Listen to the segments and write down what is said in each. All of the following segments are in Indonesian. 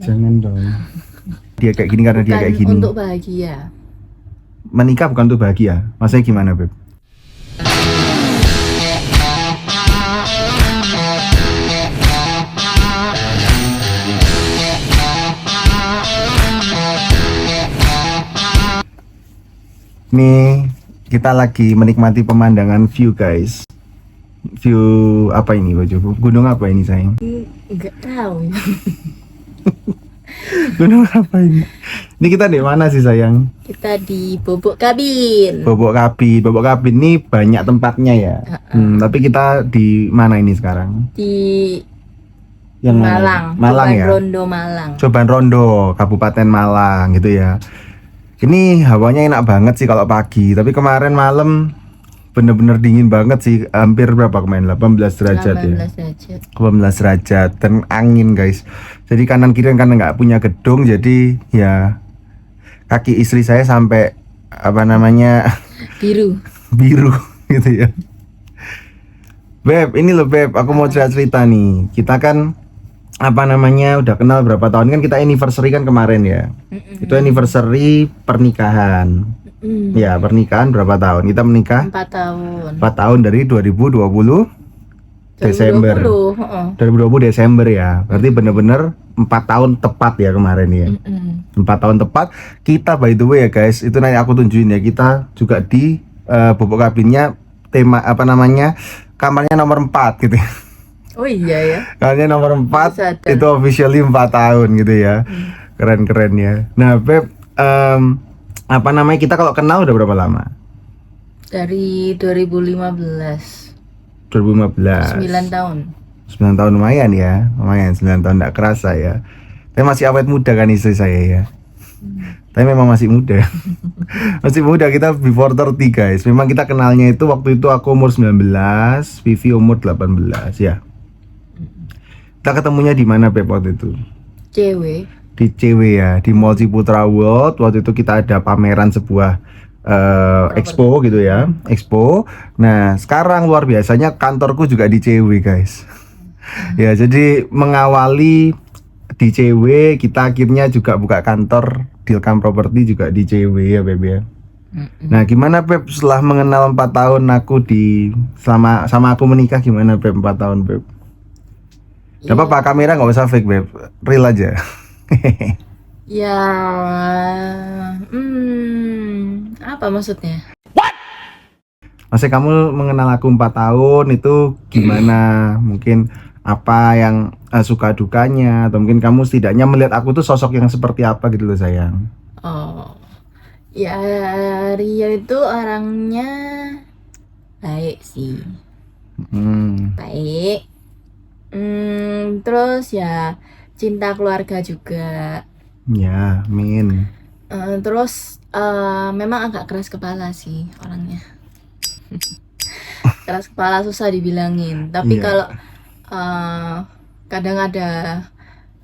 Jangan dong. Dia kayak gini karena dia Bukan kayak gini. untuk bahagia. Menikah bukan untuk bahagia. Maksudnya gimana, Beb? Nih, kita lagi menikmati pemandangan view, guys. View apa ini, Bojoku? Gunung apa ini, sayang? Enggak tahu ya. Gunung apa ini? Ini kita di mana sih, sayang? Kita di Bobok Kabin. Bobok Kabin. Bobok Kabin ini banyak tempatnya ya. Tapi kita di mana ini sekarang? Di Yang Malang. Malang Coban ya. Rondo Malang. Coban Rondo, Kabupaten Malang gitu ya. Ini hawanya enak banget sih kalau pagi. Tapi kemarin malam bener-bener dingin banget sih. Hampir berapa kemarin? 18 derajat 18 ya. derajat. 18 derajat dan angin, guys. Jadi kanan kiri karena nggak punya gedung, jadi ya kaki istri saya sampai apa namanya Biru. biru gitu ya. Beb, ini loh Beb, aku mau cerita nih. Kita kan apa namanya udah kenal berapa tahun kan, kita anniversary kan kemarin ya. Itu anniversary pernikahan. Ya, pernikahan berapa tahun? Kita menikah 4 tahun. 4 tahun dari 2020 Desember. 2020 Desember ya. Berarti bener-bener 4 tahun tepat ya kemarin ya. 4 tahun tepat. Kita by the way ya guys, itu nanti aku tunjukin ya. Kita juga di Bobok Kabinnya tema apa namanya? Kamarnya nomor 4 gitu ya. Oh iya ya. Kamarnya nomor 4 Sadar. itu officially 4 tahun gitu ya. Keren-keren ya. Nah, Beb, apa namanya, kita kalau kenal udah berapa lama? Dari 2015. 2015. 9 tahun. 9 tahun lumayan ya. Lumayan 9 tahun enggak kerasa ya. Tapi masih awet muda kan istri saya ya. Tapi memang masih muda. Masih muda, kita before 30 guys. Memang kita kenalnya itu waktu itu aku umur 19, Vivi umur 18 ya. Kita ketemunya di mana Beb waktu itu? Cewek. Di CW ya, di Mall Ciputra World. Waktu itu kita ada pameran sebuah expo gitu ya, expo. Nah sekarang luar biasanya kantorku juga di CW guys. Ya jadi mengawali di CW, kita akhirnya juga buka kantor Dilkam Property juga di CW ya Beb ya. Nah gimana Beb setelah mengenal 4 tahun aku di sama aku menikah, gimana Beb 4 tahun Beb? Gak apa-apa, kamera nggak usah fake Beb, real aja. Ya, apa maksudnya? Maksudnya kamu mengenal aku 4 tahun itu gimana? Mungkin apa yang suka dukanya, atau mungkin kamu setidaknya melihat aku tuh sosok yang seperti apa gitu loh sayang. Oh, ya Rio itu orangnya baik sih, baik. Terus ya cinta keluarga juga. Ya, amin. Terus memang agak keras kepala sih orangnya. Keras kepala, susah dibilangin. Tapi Iya. kalau kadang ada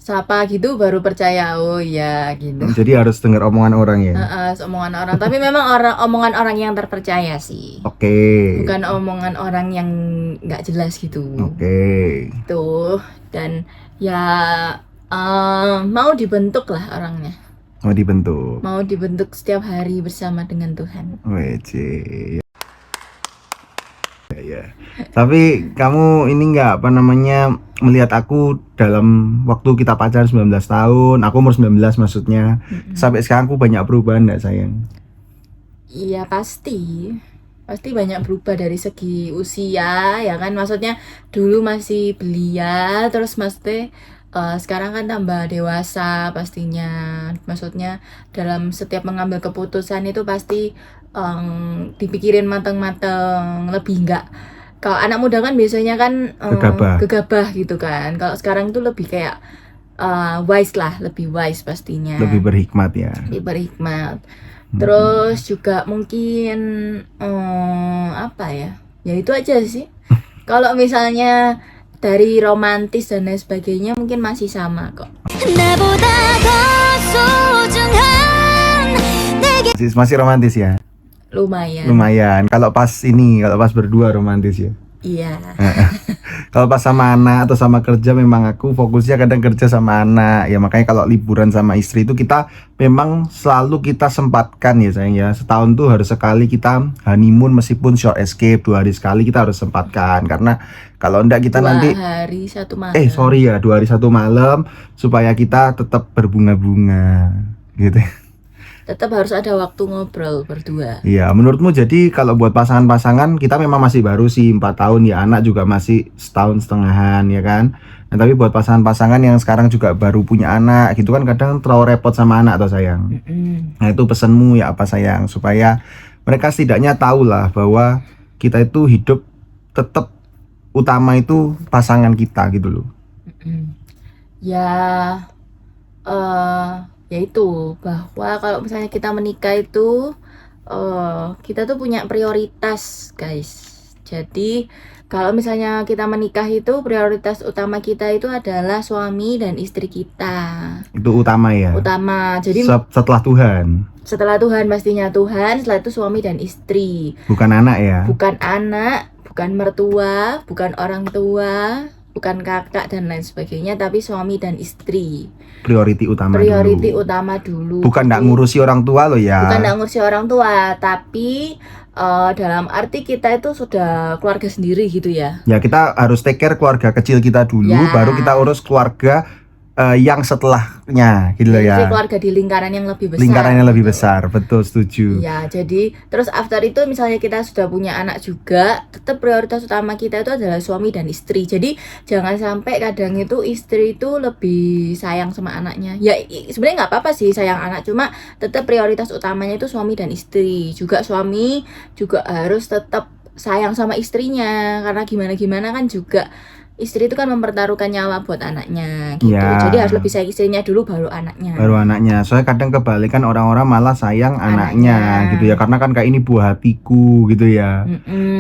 sapa gitu baru percaya, oh ya gitu. Jadi harus dengar omongan orang ya. Omongan orang. Tapi memang omongan orang yang terpercaya sih. Oke. Bukan omongan orang yang nggak jelas gitu. Oke. Tuh, dan ya mau dibentuk lah orangnya. Mau dibentuk. Mau dibentuk setiap hari bersama dengan Tuhan. Wece. Ya. Tapi kamu ini nggak apa namanya melihat aku dalam waktu kita pacaran 19 tahun, aku umur 19 maksudnya. Sampai sekarang aku banyak perubahan nggak sayang? Iya pasti banyak berubah dari segi usia ya kan, maksudnya dulu masih belia, terus maksudnya sekarang kan tambah dewasa pastinya, maksudnya dalam setiap mengambil keputusan itu pasti dipikirin mateng-mateng, lebih enggak. Kalau anak muda kan biasanya kan gegabah gitu kan, kalau sekarang tuh lebih kayak wise lah, lebih wise pastinya, Lebih berhikmat ya. lebih berhikmat. Terus juga mungkin apa ya? Ya itu aja sih. Kalau misalnya dari romantis dan lain sebagainya mungkin masih sama kok. Masih romantis ya? Lumayan. Lumayan. Kalau pas berdua romantis ya. Iya. Kalau pas sama anak atau sama kerja memang aku fokusnya kadang kerja sama anak. Ya makanya kalau liburan sama istri itu kita memang selalu kita sempatkan ya sayang ya. Setahun tuh harus sekali kita honeymoon meskipun short escape 2 hari sekali kita harus sempatkan. Karena kalau enggak kita 2 nanti hari 1 malam. sorry ya 2 hari 1 malam supaya kita tetap berbunga-bunga gitu. Tetap harus ada waktu ngobrol berdua. Iya, menurutmu jadi kalau buat pasangan-pasangan kita memang masih baru sih 4 tahun ya, anak juga masih setahun setengahan ya kan. Nah, tapi buat pasangan-pasangan yang sekarang juga baru punya anak gitu kan kadang terlalu repot sama anak atau sayang. Nah, itu pesanmu ya apa sayang supaya mereka setidaknya tahu lah bahwa kita itu hidup tetap utama itu pasangan kita gitu loh. Ya, yaitu bahwa kalau misalnya kita menikah itu kita tuh punya prioritas, guys. Jadi kalau misalnya kita menikah itu prioritas utama kita itu adalah suami dan istri kita. Itu utama ya. Utama. Jadi Setelah Tuhan, setelah Tuhan pastinya Tuhan, setelah itu suami dan istri. bukan anak ya. Bukan anak, bukan mertua, bukan orang tua, bukan kakak dan lain sebagainya, tapi suami dan istri. Priority utama Priority dulu. utama dulu. Bukan nggak Jadi, ngurusi orang tua loh ya. bukan nggak ngurusi orang tua, tapi dalam arti kita itu sudah keluarga sendiri gitu ya. Ya kita harus take care keluarga kecil kita dulu, Ya. baru kita urus keluarga yang setelahnya gitu loh Jadi ya. keluarga di lingkaran yang lebih besar. Lingkaran yang lebih gitu. besar, betul setuju. Ya, jadi terus after itu misalnya kita sudah punya anak juga, tetap prioritas utama kita itu adalah suami dan istri. Jadi jangan sampai kadang itu istri itu lebih sayang sama anaknya. Ya sebenarnya nggak apa-apa sih sayang anak, cuma tetap prioritas utamanya itu suami dan istri. Juga suami juga harus tetap sayang sama istrinya, karena gimana-gimana kan juga istri itu kan mempertaruhkan nyawa buat anaknya gitu. Ya. Jadi harus lebih sayang istrinya dulu baru anaknya. Baru anaknya. Soalnya kadang kebalikan orang-orang malah sayang anaknya gitu ya, karena kan kayak ini buah hatiku gitu ya.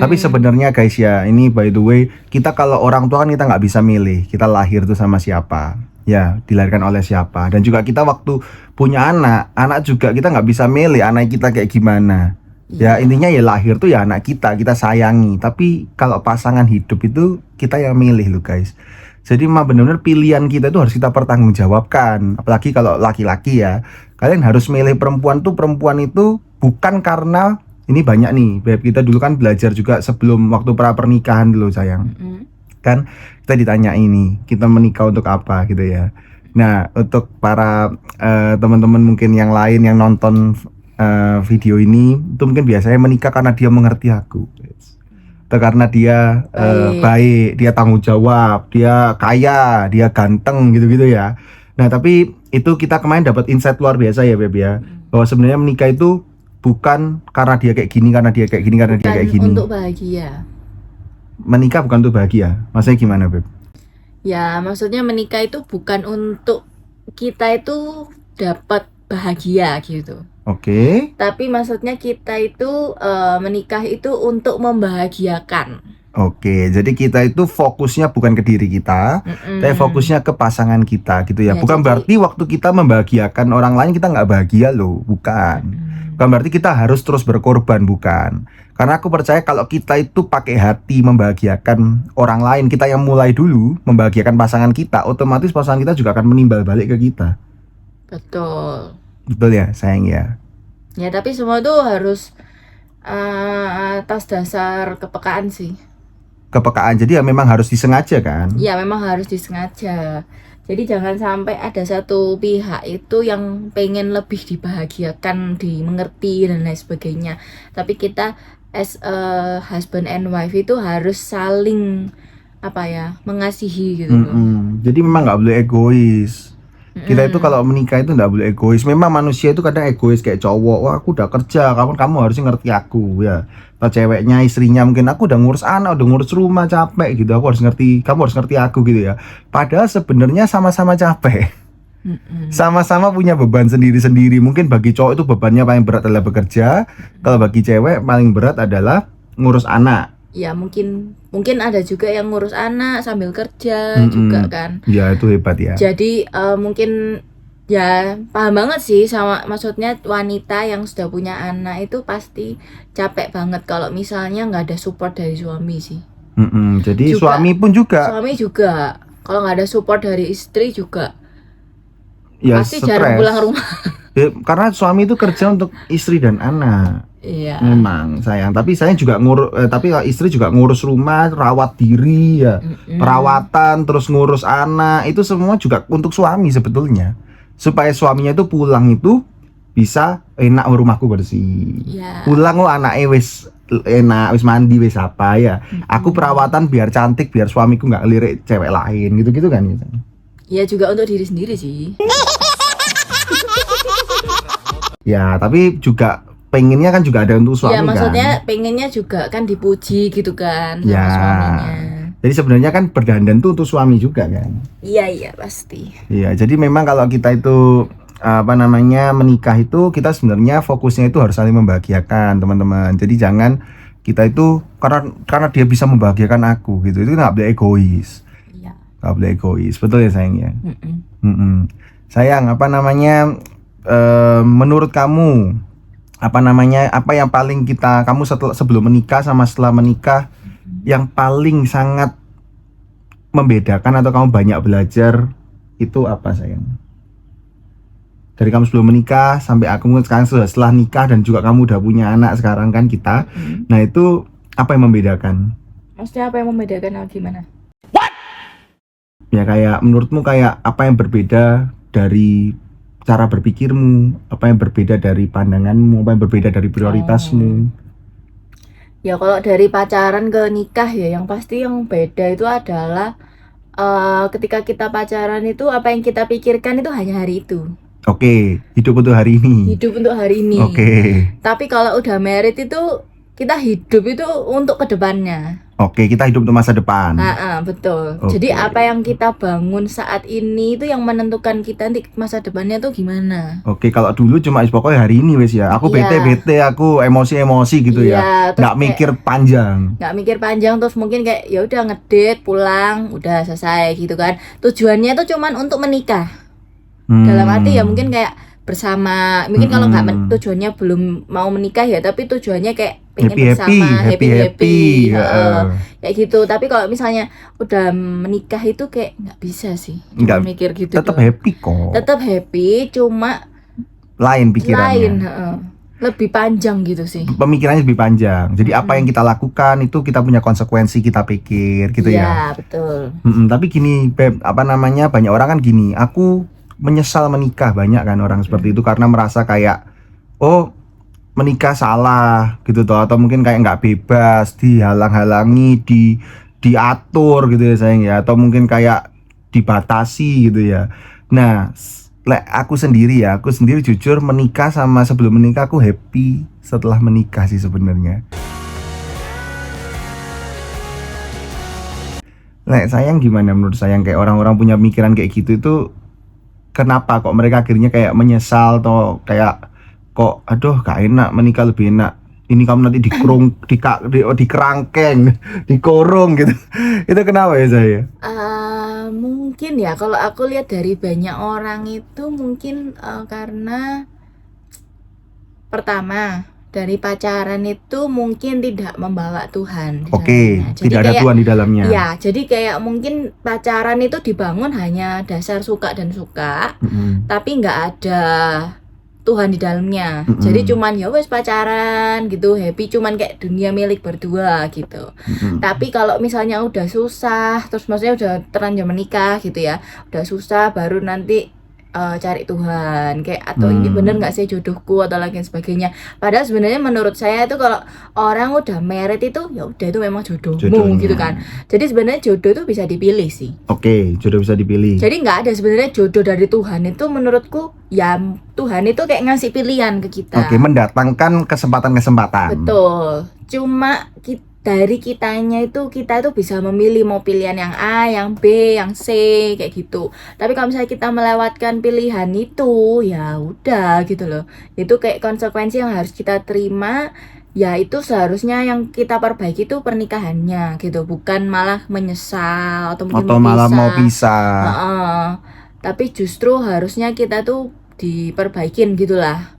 Tapi sebenarnya guys ya, ini by the way, kita kalau orang tua kan kita nggak bisa milih kita lahir tuh sama siapa, ya dilahirkan oleh siapa. Dan juga kita waktu punya anak juga kita nggak bisa milih anak kita kayak gimana. Ya intinya ya lahir tuh ya anak kita sayangi. Tapi kalau pasangan hidup itu kita yang milih loh guys. Jadi mah benar-benar pilihan kita itu harus kita pertanggungjawabkan. Apalagi kalau laki-laki ya, kalian harus milih perempuan itu bukan karena ini banyak nih, Beb, kita dulu kan belajar juga sebelum waktu pra pernikahan dulu sayang. Kan kita ditanya ini, kita menikah untuk apa gitu ya. Nah, untuk para teman-teman mungkin yang lain yang nonton video ini itu mungkin biasanya menikah karena dia mengerti aku, atau karena dia baik, dia tanggung jawab, dia kaya, dia ganteng gitu-gitu ya. Nah tapi itu kita kemarin dapat insight luar biasa ya Beb ya, bahwa sebenarnya menikah itu bukan karena dia kayak gini, karena dia kayak gini, karena dia kayak gini. Untuk bahagia. Menikah bukan untuk bahagia. Maksudnya gimana Beb? Ya maksudnya menikah itu bukan untuk kita itu dapat bahagia gitu. Oke. Tapi maksudnya kita itu menikah itu untuk membahagiakan. Oke, jadi kita itu fokusnya bukan ke diri kita, tapi fokusnya ke pasangan kita gitu ya. Ya, Bukan jadi- berarti waktu kita membahagiakan orang lain kita nggak bahagia loh, bukan. Bukan berarti kita harus terus berkorban, bukan. Karena aku percaya kalau kita itu pakai hati membahagiakan orang lain, kita yang mulai dulu membahagiakan pasangan kita, otomatis pasangan kita juga akan menimbal balik ke kita. Betul. Betul ya, sayang ya. Ya tapi semua itu harus atas dasar kepekaan sih. Kepekaan, jadi ya memang harus disengaja kan. Ya memang harus disengaja. Jadi jangan sampai ada satu pihak itu yang pengen lebih dibahagiakan, dimengerti dan lain sebagainya. Tapi kita as a husband and wife itu harus saling mengasihi gitu loh. Jadi memang nggak boleh egois. Kita itu kalau menikah itu nggak boleh egois. Memang manusia itu kadang egois kayak cowok. Wah aku udah kerja, kamu harusnya ngerti aku ya. Atau ceweknya, istrinya mungkin aku udah ngurus anak, udah ngurus rumah capek gitu. Aku harus ngerti, kamu harus ngerti aku gitu ya. Padahal sebenarnya sama-sama capek. Sama-sama punya beban sendiri-sendiri. Mungkin bagi cowok itu bebannya paling berat adalah bekerja. Kalau bagi cewek paling berat adalah ngurus anak. Ya mungkin ada juga yang ngurus anak sambil kerja juga kan. Ya itu hebat ya. Jadi mungkin ya paham banget sih sama, maksudnya wanita yang sudah punya anak itu pasti capek banget kalau misalnya nggak ada support dari suami sih. Jadi Juga suami pun juga suami juga kalau nggak ada support dari istri juga ya pasti jarang stres. pulang rumah. Ya, karena suami itu kerja untuk istri dan anak. Iya. Memang sayang, tapi saya juga tapi istri juga ngurus rumah, rawat diri ya, perawatan, terus ngurus anak, itu semua juga untuk suami sebetulnya. Supaya suaminya itu pulang itu bisa enak, rumahku bersih. Iya. Pulang anaknya wis enak, wis mandi, wis apa ya. Aku perawatan biar cantik, biar suamiku nggak lirik cewek lain gitu-gitu kan. Ya juga untuk diri sendiri sih. Ya, tapi juga pengennya kan juga ada untuk suami Ya maksudnya kan. pengennya juga kan dipuji gitu kan sama Ya. suaminya. Jadi sebenarnya kan berdandan tuh untuk suami juga kan. Iya pasti. Iya, jadi memang kalau kita itu menikah itu kita sebenarnya fokusnya itu harus saling membahagiakan teman-teman. Jadi jangan kita itu karena dia bisa membahagiakan aku gitu, itu nggak boleh egois. Iya. Nggak boleh egois, betul ya sayang ya. Mm-mm. Sayang, menurut kamu apa yang paling kamu sebelum menikah sama setelah menikah yang paling sangat membedakan atau kamu banyak belajar itu apa sayang? Dari kamu sebelum menikah sampai aku sekarang setelah nikah dan juga kamu udah punya anak sekarang kan kita. Nah itu apa yang membedakan? Maksudnya apa yang membedakan gimana? Ya kayak menurutmu kayak apa yang berbeda dari cara berpikirmu, apa yang berbeda dari pandanganmu, apa yang berbeda dari prioritasmu? Ya kalau dari pacaran ke nikah ya yang pasti yang beda itu adalah ketika kita pacaran itu apa yang kita pikirkan itu hanya hari itu. Oke, hidup untuk hari ini. Hidup untuk hari ini. Oke. Tapi kalau udah married itu kita hidup itu untuk kedepannya. Oke, kita hidup untuk masa depan. Betul. Oke. Jadi apa yang kita bangun saat ini itu yang menentukan kita nanti masa depannya tuh gimana. Oke, kalau dulu cuma pokoknya hari ini wes ya. Aku Iya. bete, aku emosi gitu Iya, ya. terus Nggak mikir panjang. nggak mikir panjang terus mungkin kayak ya udah ngedate pulang udah selesai gitu kan. Tujuannya tuh cuman untuk menikah. Dalam arti ya mungkin kayak bersama, mungkin kalau nggak tujuannya belum mau menikah ya, tapi tujuannya kayak pengen bersama, happy, kayak gitu. Tapi kalau misalnya udah menikah itu kayak nggak bisa sih, cuma Nggak, mikir gitu tetap doang. happy kok. Tetap happy, cuma Lain pikirannya. lebih panjang gitu sih. Pemikirannya lebih panjang. Jadi apa yang kita lakukan itu kita punya konsekuensi, kita pikir gitu ya. Iya betul. Tapi gini, Beb, banyak orang kan gini, aku menyesal menikah, banyak kan orang seperti itu karena merasa kayak oh menikah salah gitu toh, atau mungkin kayak nggak bebas, dihalang-halangi, diatur gitu ya sayang ya, atau mungkin kayak dibatasi gitu ya. Nah, aku sendiri jujur menikah sama sebelum menikah aku happy setelah menikah sih sebenarnya. Sayang gimana menurut sayang, kayak orang-orang punya pikiran kayak gitu itu kenapa kok mereka akhirnya kayak menyesal atau kayak kok aduh gak enak, menikah lebih enak, ini kamu nanti dikerangkeng, dikurung gitu. Itu kenapa ya saya? Mungkin ya kalau aku lihat dari banyak orang itu mungkin karena pertama dari pacaran itu mungkin tidak membawa Tuhan di dalamnya. Jadi tidak ada kayak, Tuhan di dalamnya. Ya, jadi kayak mungkin pacaran itu dibangun hanya dasar suka dan suka, tapi nggak ada Tuhan di dalamnya. Jadi cuman ya wes pacaran gitu, happy, cuman kayak dunia milik berdua gitu. Tapi kalau misalnya udah susah, terus maksudnya udah terlanjur menikah gitu ya, udah susah baru nanti cari Tuhan kayak atau ini bener nggak sih jodohku atau lain sebagainya. Padahal sebenarnya menurut saya itu kalau orang udah married itu ya udah itu memang jodohmu gitu kan. Jadi sebenarnya jodoh itu bisa dipilih sih. Jodoh bisa dipilih. Jadi nggak ada sebenarnya jodoh dari Tuhan itu, menurutku ya Tuhan itu kayak ngasih pilihan ke kita. Mendatangkan kesempatan-kesempatan. Betul. Cuma dari kita itu bisa memilih mau pilihan yang A, yang B, yang C kayak gitu. Tapi kalau misalnya kita melewatkan pilihan itu, ya udah gitu loh. Itu kayak konsekuensi yang harus kita terima. Ya itu seharusnya yang kita perbaiki itu pernikahannya gitu, bukan malah menyesal atau mungkin mau pisah. Tapi justru harusnya kita tuh diperbaikin gitulah.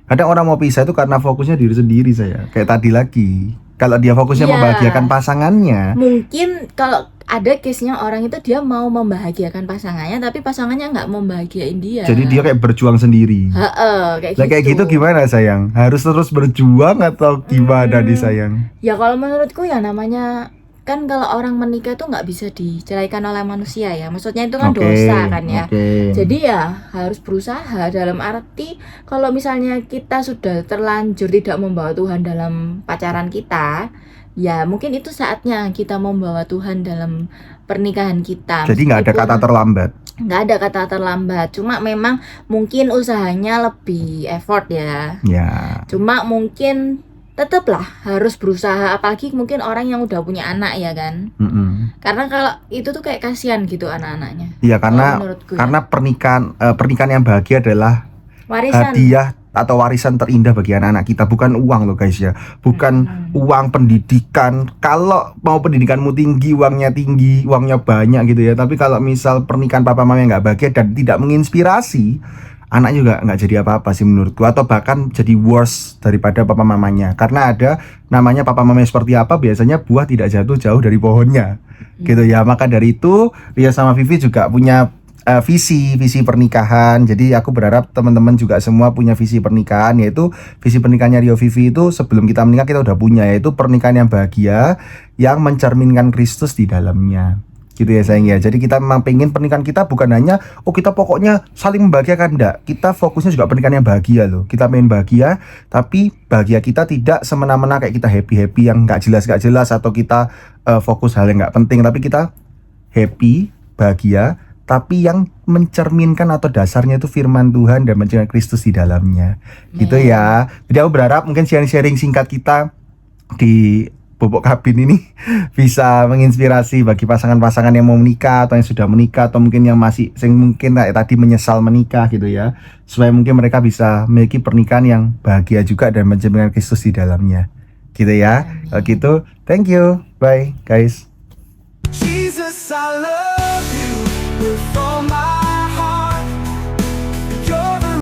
Kadang orang mau pisah itu karena fokusnya diri sendiri saya. Kayak tadi lagi. Kalau dia fokusnya Iya. membahagiakan pasangannya, Mungkin kalau ada case-nya orang itu dia mau membahagiakan pasangannya tapi pasangannya nggak membahagiain dia. jadi dia kayak berjuang sendiri. Kayak Lah kayak gitu gimana sayang? Harus terus berjuang atau gimana nih sayang? Ya kalau menurutku ya namanya kan kalau orang menikah tuh nggak bisa diceraikan oleh manusia ya. Maksudnya itu kan Oke, dosa kan ya. oke. Jadi ya harus berusaha dalam arti kalau misalnya kita sudah terlanjur tidak membawa Tuhan dalam pacaran kita, ya mungkin itu saatnya kita membawa Tuhan dalam pernikahan kita. Jadi nggak ada kata terlambat. Nggak ada kata terlambat, cuma memang mungkin usahanya lebih effort ya. Ya. Cuma mungkin tetaplah harus berusaha, apalagi mungkin orang yang udah punya anak ya kan. Mm-mm. Karena kalau itu tuh kayak kasihan gitu anak-anaknya. Iya Kalau karena menurutku ya. karena pernikahan yang bahagia adalah Warisan. hadiah atau warisan terindah bagi anak-anak kita, bukan uang loh guys ya, bukan uang pendidikan. Kalau mau pendidikanmu tinggi, uangnya tinggi, uangnya banyak gitu ya, tapi kalau misal pernikahan papa mama yang nggak bahagia dan tidak menginspirasi, anak juga nggak jadi apa-apa sih menurutku, atau bahkan jadi worse daripada papa mamanya. Karena ada namanya papa mamanya seperti apa, biasanya buah tidak jatuh jauh dari pohonnya gitu ya. Maka dari itu Ria sama Vivi juga punya visi pernikahan. Jadi aku berharap teman-teman juga semua punya visi pernikahan, yaitu visi pernikahannya Rio Vivi itu sebelum kita menikah kita udah punya, yaitu pernikahan yang bahagia yang mencerminkan Kristus di dalamnya. Gitu ya sayang ya. Jadi kita memang pengen pernikahan kita bukan hanya kita pokoknya saling membahagiakan, enggak. Kita fokusnya juga pernikahan yang bahagia loh. Kita pengen bahagia, tapi bahagia kita tidak semena-mena kayak kita happy yang nggak jelas atau kita fokus hal yang nggak penting, tapi kita happy, bahagia, tapi yang mencerminkan atau dasarnya itu firman Tuhan dan mencerminkan Kristus di dalamnya. Gitu ya. Jadi aku berharap mungkin sharing-sharing singkat kita di Bobok Kabin ini bisa menginspirasi bagi pasangan-pasangan yang mau menikah atau yang sudah menikah, atau mungkin yang masih mungkin kayak tadi menyesal menikah gitu ya, supaya mungkin mereka bisa memiliki pernikahan yang bahagia juga dan mencerminkan Kristus di dalamnya. Gitu ya. Kalau gitu, thank you. Bye guys. Jesus, I love you.